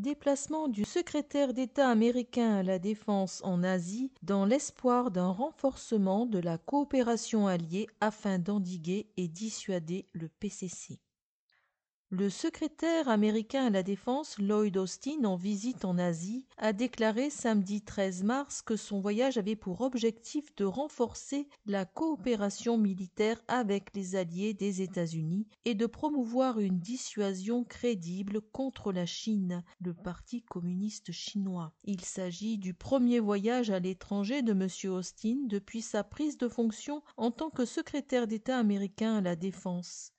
Déplacement du secrétaire d'État américain à la Défense en Asie dans l'espoir d'un renforcement de la coopération alliée afin d'endiguer et dissuader le PCC. Le secrétaire américain à la Défense, Lloyd Austin, en visite en Asie, a déclaré samedi 13 mars que son voyage avait pour objectif de renforcer la coopération militaire avec les alliés des États-Unis et de promouvoir une dissuasion crédible contre la Chine, le Parti communiste chinois. Il s'agit du premier voyage à l'étranger de M. Austin depuis sa prise de fonction en tant que secrétaire d'État américain à la Défense.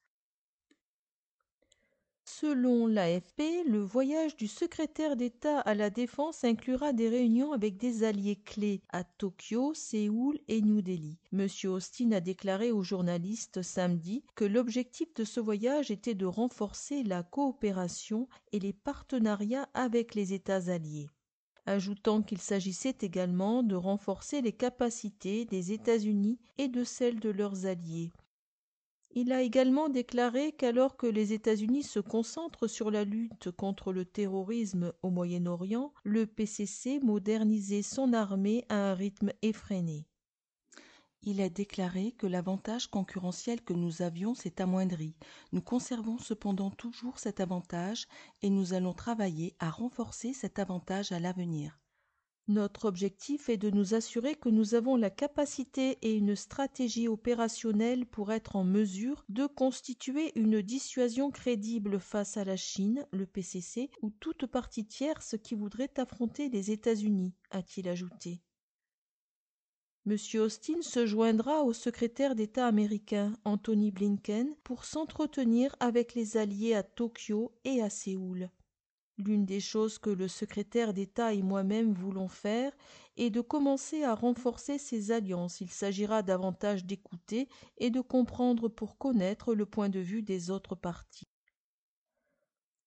Selon l'AFP, le voyage du secrétaire d'État à la Défense inclura des réunions avec des alliés clés à Tokyo, Séoul et New Delhi. M. Austin a déclaré aux journalistes samedi que l'objectif de ce voyage était de renforcer la coopération et les partenariats avec les États alliés, ajoutant qu'il s'agissait également de renforcer les capacités des États-Unis et de celles de leurs alliés. Il a également déclaré qu'alors que les États-Unis se concentrent sur la lutte contre le terrorisme au Moyen-Orient, le PCC modernisait son armée à un rythme effréné. Il a déclaré que l'avantage concurrentiel que nous avions s'est amoindri. Nous conservons cependant toujours cet avantage et nous allons travailler à renforcer cet avantage à l'avenir. Notre objectif est de nous assurer que nous avons la capacité et une stratégie opérationnelle pour être en mesure de constituer une dissuasion crédible face à la Chine, le PCC, ou toute partie tierce qui voudrait affronter les États-Unis, a-t-il ajouté. M. Austin se joindra au secrétaire d'État américain Anthony Blinken pour s'entretenir avec les alliés à Tokyo et à Séoul. L'une des choses que le secrétaire d'État et moi-même voulons faire est de commencer à renforcer ces alliances. Il s'agira davantage d'écouter et de comprendre pour connaître le point de vue des autres parties.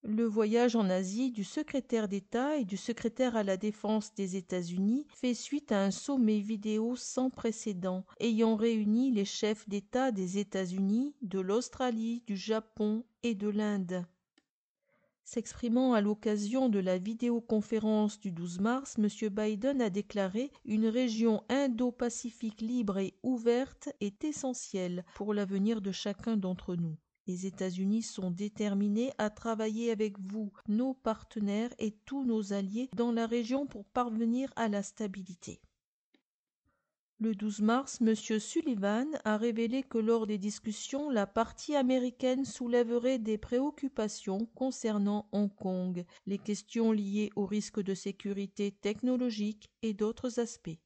Le voyage en Asie du secrétaire d'État et du secrétaire à la Défense des États-Unis fait suite à un sommet vidéo sans précédent ayant réuni les chefs d'État des États-Unis, de l'Australie, du Japon et de l'Inde. S'exprimant à l'occasion de la vidéoconférence du 12 mars, M. Biden a déclaré « Une région Indo-Pacifique libre et ouverte est essentielle pour l'avenir de chacun d'entre nous. Les États-Unis sont déterminés à travailler avec vous, nos partenaires et tous nos alliés dans la région pour parvenir à la stabilité. » Le 12 mars, M. Sullivan a révélé que lors des discussions, la partie américaine soulèverait des préoccupations concernant Hong Kong, les questions liées aux risques de sécurité technologique et d'autres aspects.